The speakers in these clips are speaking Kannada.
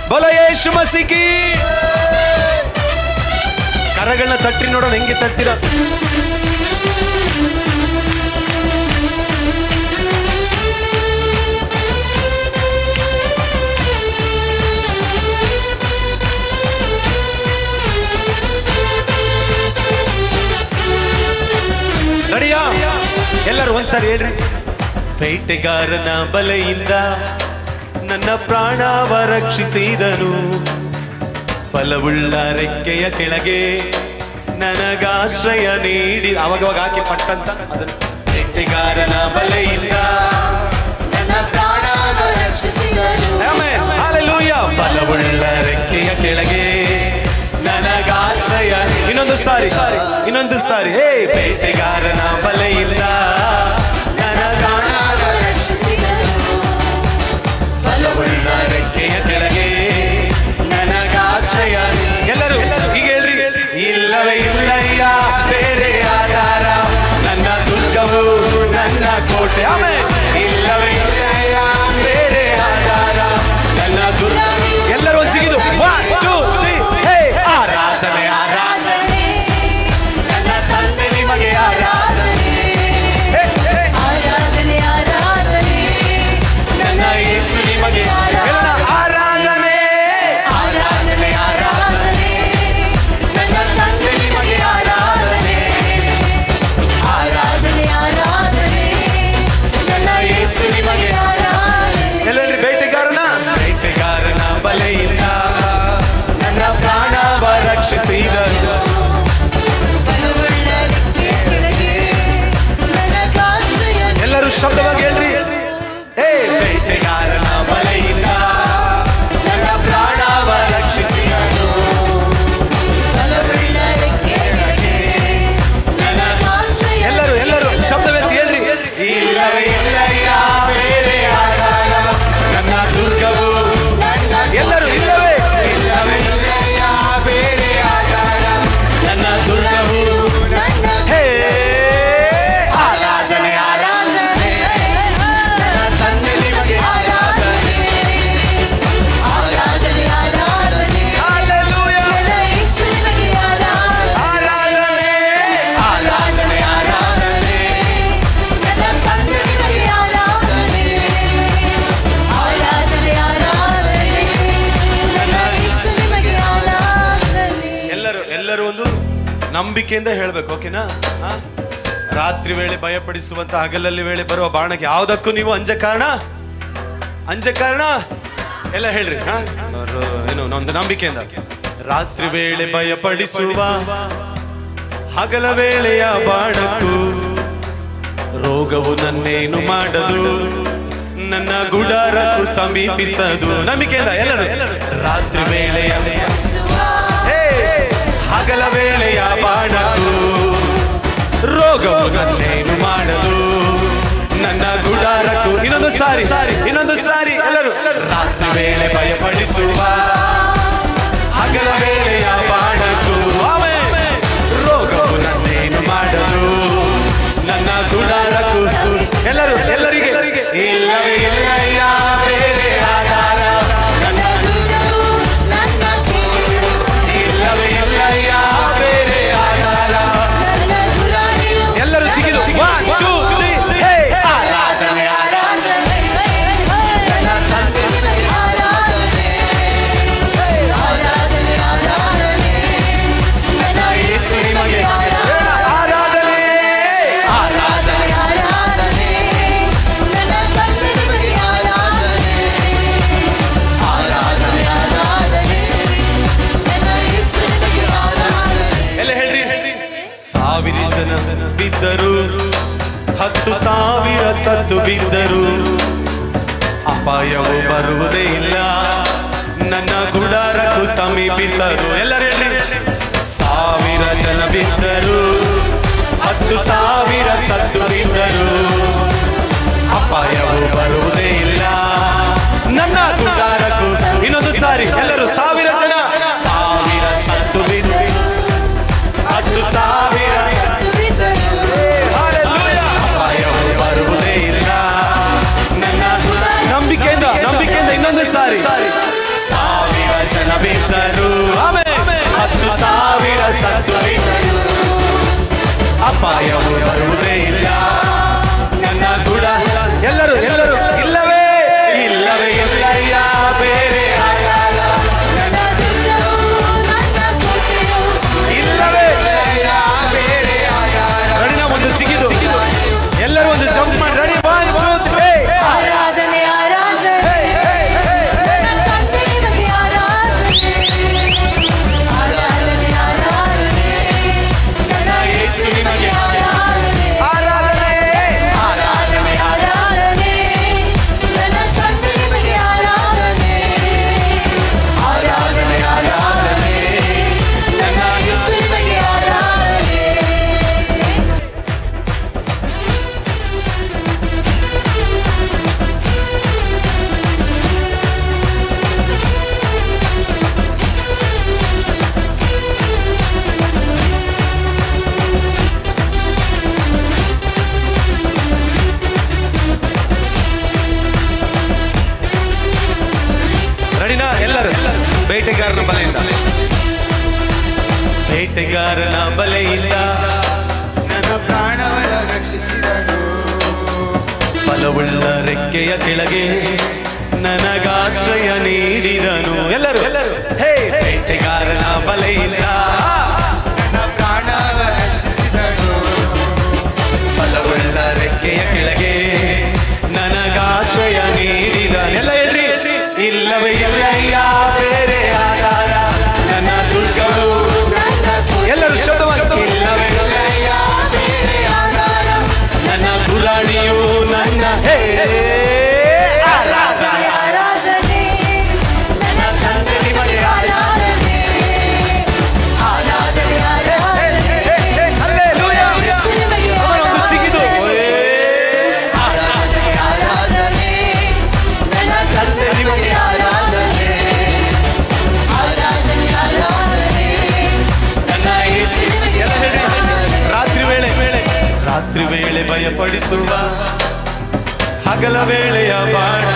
ಬೋಲೋ ಯೇಸು ಮಸೀಹಿ. ಕರಗಳನ್ನ ತಟ್ಟಿ ನೋಡೋಣ ಹೆಂಗೆ ತಟ್ತೀರ. ನಡಿಯಾ ಎಲ್ಲರೂ ಒಂದ್ಸಾರಿ ಹೇಳ್ರಿ. ಬೇಟೆಗಾರನ ಬಲೆಯಿಂದ ನನ್ನ ಪ್ರಾಣವ ರಕ್ಷಿಸಿದನು, ಬಲವುಳ್ಳ ರೆಕ್ಕೆಯ ಕೆಳಗೆ ನನಗಾಶ್ರಯ ನೀಡಿ. ಅವಾಗವಾಗ ಹಾಕಿ ಪಟ್ಟಂತ ಅದನ್ನು. ಬೇಟೆಗಾರನ ಬಲೆಯಿಂದ ನನ್ನ ಪ್ರಾಣವ ರಕ್ಷಿಸಿದನು, ಹಲ್ಲೆಲೂಯಾ. ಬಲವುಳ್ಳ ರೆಕ್ಕೆಯ ಕೆಳಗೆ ನನಗಾಶ್ರಯ. ಇನ್ನೊಂದು ಸಾರಿ ಹೇ. ಬೇಟೆಗಾರನ ಬಲೆಯಿಂದ ನನ್ನ ಪ್ರಾಣವ ರಕ್ಷಿಸಿದನು, ಬಲವುಳ್ಳ ರೆಕ್ಕೆಯ ಕೆಳಗೆ ನನಗಾಶ್ರಯ. ಎಲ್ಲರೂ ಈಗ ಹೇಳ್ರಿ. ಇಲ್ಲವೇ ಇಲ್ಲಯ್ಯ ಬೇರೆ ಆಧಾರ, ನನ್ನ ದುರ್ಗವು ನನ್ನ ಕೋಟೆ. ಇಲ್ಲವೇ ಇಲ್ಲಯ್ಯ ಬೇರೆ ಆಧಾರ, ನನ್ನ ದುರ್ಗ. ಎಲ್ಲರೂ ಒಂದು ಸಿಗಿದು 1 2 3 ಹೇ. ಆರಾಧನೆ ಆರಾಧನೆ ನನ್ನ ತಂದೆ ನಿಮಗೆ ಆರಾಧನೆ, ಆರಾಧನೆ ಆರಾಧನೆ ನನ್ನ ಯೇಸು ನಿಮಗೆ ಆರಾಧನೆ, ಆರಾಧನೆ ಆರಾಧನೆ ನನ್ನ ತಂದೆ ನಿಮಗೆ ಆರಾಧನೆ, ಆರಾಧನೆ ಆರಾಧನೆ ನನ್ನ ಯೇಸು ನಿಮಗೆ ಆರಾಧನೆ. ಎಲ್ಲೆಲ್ಲಿ ಬೇಟೆಗಾರನ ಬಲೆಯಿಂದ ನನ್ನ ಪ್ರಾಣವ ರಕ್ಷಿಸಿದನು. ಎಲ್ಲರೂ ಶಬ್ದವಾಗಿ ಹೇಳ್ರಿ. ಹೇ. ಬೇಟೆಗಾರನ ಬಲೆಯಿಂದ ನನ್ನ ಪ್ರಾಣವ ರಕ್ಷಿಸಿದನು, ಎಲ್ಲರೂ ಶಬ್ದವೆತ್ತಿ ಹೇಳ್ರಿ. ಇಲ್ಲವೇ ಇಲ್ಲಯ್ಯ ಬೇರೆ ಆಧಾರ, ನನ್ನ ದುರ್ಗವು. ಎಲ್ಲರೂ ಇಲ್ಲವೇ ಇಲ್ಲಯ್ಯ ಬೇರೆ ಆಧಾರ, ನನ್ನ ದುರ್ಗವು. ಹೇ. ಆರಾಧನೆ ಆರಾಧನೆ ನನ್ನ ತಂದೆ ನಿಮಗೆ ಆರಾಧನೆ, ಆರಾಧನೆ ಆರಾಧನೆ ಹಲ್ಲೆಲೂಯಾ. ಆರಾಧನೆ ಆರಾಧನೆ ಆರಾಧನೆ ನನ್ನ ತಂದೆ ನಿಮಗೆ ಆರಾಧನೆ, ಆರಾಧನೆ ಆರಾಧನೆ ನನ್ನ ಯೇಸು ನಿಮಗೆ ಆರಾಧನೆ. ಎಲ್ಲರೂ ಒಂದು ನಂಬಿಕೆಯಿಂದ ಹೇಳ್ಬೇಕು. ಓಕೆನಾ? ರಾತ್ರಿ ವೇಳೆ ಭಯಪಡಿಸುವಂತ ಹಗಲಲ್ಲಿ ವೇಳೆ ಬರುವ ಬಾಣಕ್ಕೆ ಯಾವುದಕ್ಕೂ ನೀವು ಅಂಜ ಕಾರಣ ಎಲ್ಲ ಹೇಳ್ರಿ. ಏನು ಒಂದು ನಂಬಿಕೆಯಿಂದ. ರಾತ್ರಿ ವೇಳೆ ಭಯಪಡಿಸುವ ಹಗಲ ವೇಳೆಯ ಬಾಣಕ್ಕೂ ರೋಗವು ನನ್ನೇನು ಮಾಡದು, ನನ್ನ ಗುಡಾರಕ್ಕೂ ಸಮೀಪಿಸದು. ನಂಬಿಕೆಯಿಂದ ಎಲ್ಲರೂ. ರಾತ್ರಿ ವೇಳೆಯ ಹಗಲ ವೇಳೆಯ ಬಾಣಕ್ಕೂ ರೋಗವು ನನ್ನೇನು ಮಾಡದು, ನನ್ನ ಗುಡಾರಕ್ಕೂ. ಇನ್ನೊಂದು ಸಾರಿ ಎಲ್ಲರೂ. ರಾತ್ರಿ ವೇಳೆ ಭಯಪಡಿಸುವ ಹಗಲ ವೇಳೆಯ ಬಾಣಕ್ಕೂ ರೋಗವು ನನ್ನೇನು ಮಾಡದು, ನನ್ನ ಗುಡಾರಕ್ಕೂ. ಎಲ್ಲರಿಗೆ ಇಲ್ಲವೇ ಇಲ್ಲಯ್ಯ ಬೇರೆ ಆಧಾರ, ನನ್ನ ಇಲ್ಲವೇ ಇಲ್ಲಯ್ಯ ಬೇರೆ ಆಧಾರ. ಎಲ್ಲರೂ ಚಿಗಿದು 1 2 3 ಹೇ. ಆರಾಧನೆ ಆರಾಧನೆ ನನ್ನ ತಂದೆ ನಿಮಗೆ ಆರಾಧನೆ, ಆರಾಧನೆ ಆರಾಧನೆ ನನ್ನ ಯೇಸು ನಿಮಗೆ ಆರಾಧನೆ, ಆರಾಧನೆ ಆರಾಧನೆ ನನ್ನ ತಂದೆ ನಿಮಗೆ ಆರಾಧನೆ, ಆರಾಧನೆ ಆರಾಧನೆ ನನ್ನ ಯೇಸು ನಿಮಗೆ ಆರಾಧನೆ. ಎಲ್ಲ ಹೇಳ್ರಿ. 1000 ಜನ ಬಿದ್ದರು, 10,000 ಸತ್ತು ಬಿದ್ದರು, ಅಪಾಯವು ಬರುವುದೇ ಇಲ್ಲ, ನನ್ನ ಗುಡಾರಕ್ಕೂ ಸಮೀಪಿಸದು. ಎಲ್ಲರೂ ಹೇಳ್ರಿ. 1000 ಜನ ಬಿದ್ದರು, 10,000 ಸತ್ತು ಬಿದ್ದರು, ಅಪಾಯವು ಬರುವುದೇ ಇಲ್ಲ, ನನ್ನ ಗುಡಾರಕ್ಕೂ. ಇನ್ನೊಂದು ಸಾರಿ ಎಲ್ಲರೂ. 1000 ಜನ 1000 ಸತ್ತು ಬಿದ್ದರು, 10,000 ಅಪಾಯವು ಬರುವುದೇ ಇಲ್ಲ, ನನ್ನ ನಂಬಿಕೆಯಿಂದ ಇನ್ನೊಂದು ಸಾರಿ. 1000 ಬೇಟೆಗಾರನ ಬಲೆಯಿಂದ, ಬೇಟೆಗಾರನ ಬಲೆಯಿಂದ ನನ್ನ ಪ್ರಾಣವನ್ನು ರಕ್ಷಿಸಿದನು. ಫಲವುಳ್ಳ ರೆಕ್ಕೆಯ ಕೆಳಗೆ ನನಗಾಶ್ರಯ ನೀಡಿದನು. ಎಲ್ಲರೂ ಹೇ, ಬೇಟೆಗಾರನ ಬಲೆಯಿಂದ ನನ್ನ ಪ್ರಾಣವನ್ನು ರಕ್ಷಿಸಿದನು. ಫಲವುಳ್ಳ ರೆಕ್ಕೆಯ ಕೆಳಗೆ ನನಗಾಶ್ರಯ ನೀಡಿದನು. ಎಲ್ಲ ಹೇಳ್ರಿ, ಇಲ್ಲವೇ ಇಲ್ಲಯ್ಯ ಬೇರೆ ಆಧಾರ ನನ್ನ ದುರ್ಗವು. ಎಲ್ಲರೂ ಶಬ್ದವಾಗಿ, ಇಲ್ಲವೇ ಇಲ್ಲಯ್ಯ ಬೇರೆ ಆಧಾರ ನನ್ನ ಗುರಾಣಿಯು, ನನ್ನ ಆರಾಧನೆ, ನನ್ನ ತಂದೆ ನಿಮಗೆ ಆರಾಧನೆ, ಆರಾಧನೆ, ಹಲ್ಲೆಲೂಯಾ. ಅವನೊಂದು ಚಿಗಿದು ಆರಾಧನೆ, ಆರಾಧನೆ, ನನ್ನ ತಂದೆ ನಿಮಗೆ ಆರಾಧನೆ, ಆರಾಧನೆ, ಆರಾಧನೆ, ನನ್ನ ಯೇಸುವಿಗೆ. ಎಲ್ಲ ಹೇಳಿ, ರಾತ್ರಿ ವೇಳೆ ಭಯಪಡಿಸುವ ಹಗಲ ವೇಳೆಯ ಬಾಣ,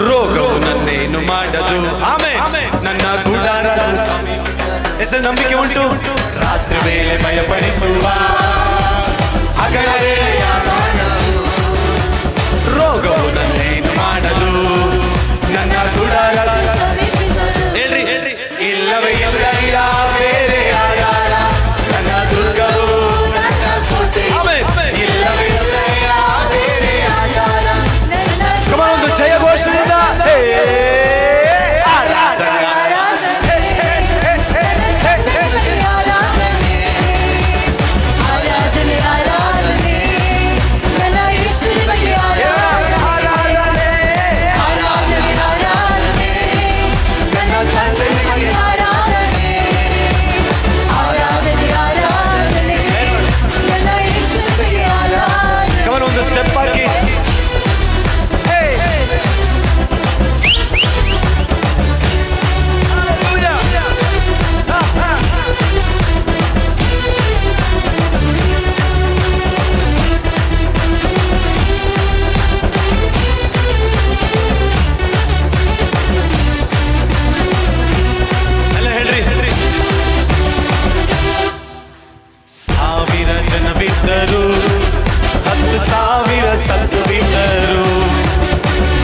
ರೋಗವು ನನ್ನೇನು ಮಾಡದು. ಆಮೇಲೆ ನನ್ನ ಗುಡಾರ ಹೆಸರು ನಂಬಿಕೆ ಉಂಟು. ರಾತ್ರಿ ವೇಳೆ ಭಯಪಡಿಸುವ ಹಗಲ ವೇಳೆಯ ಬಾಣ, ರೋಗವು ನನ್ನೇನು ಮಾಡದು. ನನ್ನ ಗುಡಾರ ಹೇಳ್ರಿ, ಇಲ್ಲವೇ ಇಲ್ಲ ಬೇರೆ ಆಧಾರ ನನ್ನ ದುರ್ಗವು. ಒಂದು ಜಯ ಘೋಷಣೆಯಿಂದ ಆರಾಧನೆ, ಒಂದು ಸ್ಟೆಪ್ ಹಾಕಿ. ಸಾವಿರ ಜನ ಬಿದ್ದರು, 10,000 ಸತ್ತು ಬಿದ್ದರು,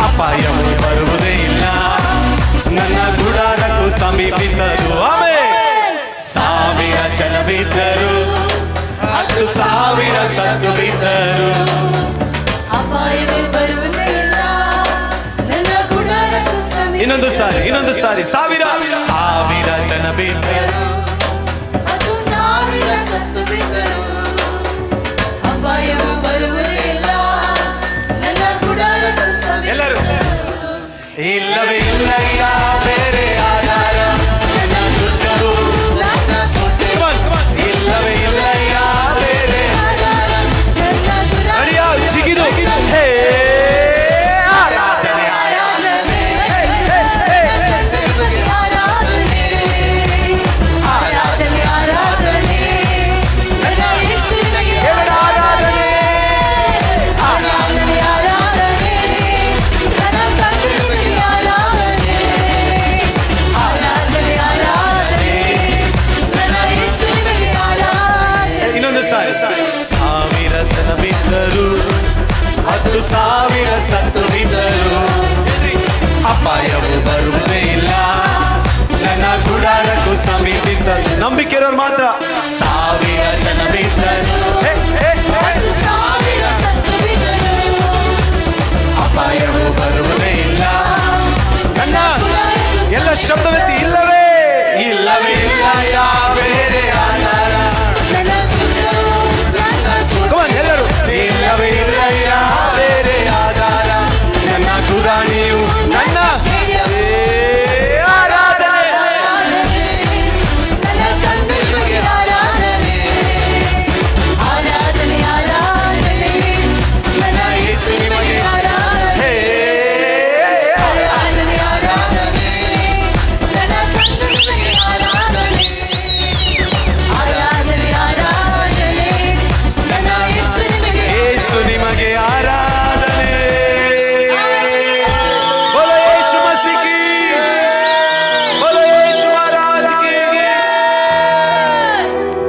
ಅಪಾಯವು ಬರುವುದೇ ಇಲ್ಲ, ನನ್ನ ಗುಡಾರಕ್ಕೂ ಸಮೀಪಿಸದು. ಆಮೇಲೆ 1000 ಜನ ಬಿದ್ದರು, 10,000 ಸತ್ತು ಬಿದ್ದರು, ಅಪಾಯವೇ ಬರುವುದೇ ಇಲ್ಲ, ನನ್ನ ಗುಡಾರಕ್ಕೂ ಸಮೀಪಿಸದು. ಇನ್ನೊಂದು ಸಾರಿ 1000 ಜನ ಬಿದ್ದರು, 10,000 ಸತ್ತು ಬಿದ್ದರು, ಅಪಾಯವೇ ಬರುವುದೇ ಇಲ್ಲ, ನನ್ನ ಗುಡಾರಕ್ಕೂ ಸಮೀಪಿಸದು. ಎಲ್ಲರೂ ಇಲ್ಲವೇ ಇಲ್ಲ ಬೇರೆ ಆಧಾರ ನನ್ನ ದುರ್ಗವು, ಇಲ್ಲವೇ ಇಲ್ಲ ಬೇರೆ ಆಧಾರ ನನ್ನ ಗುಡಾರಕ್ಕೂ ಚಿಗಿದು ಹೇ ಆರಾಧನೆ, ಆರಾಧನೆ, ಆರಾಧನೆ, ಆರಾಧನೆ, ನನ್ನ ಯೇಸುವಿಗೆ ಆರಾಧನೆ, ಆರಾಧನೆ, ಆರಾಧನೆ, ನನ್ನ ತಂದೆಗೆ ಆರಾಧನೆ, ಆರಾಧನೆ, ಆರಾಧನೆ, ನನ್ನ ಯೇಸುವಿಗೆ ಆರಾಧನೆ. ಇನ್ನೊಂದು ಸಾರಿ 1000 ಜನ ಬಿದ್ದರು, 10,000 ಸತ್ತು ಬಿದ್ದರು, ಅಪಾಯವು ಬರುವುದೇ ಇಲ್ಲ, ನನ್ನ ಗುಡಾರಕ್ಕೂ ಸಮೀಪಿಸಲು. ನಂಬಿಕೆ ಇರೋರು ಮಾತ್ರ 1000 ಜನ ಬಿದ್ದರು, 10,000 ಸತ್ತು ಬಿದ್ದರು, ಅಪಾಯವು ಬರುವುದೇ ಇಲ್ಲ, ನನ್ನ ಎಲ್ಲ ಶಬ್ದವೆತ್ತಿ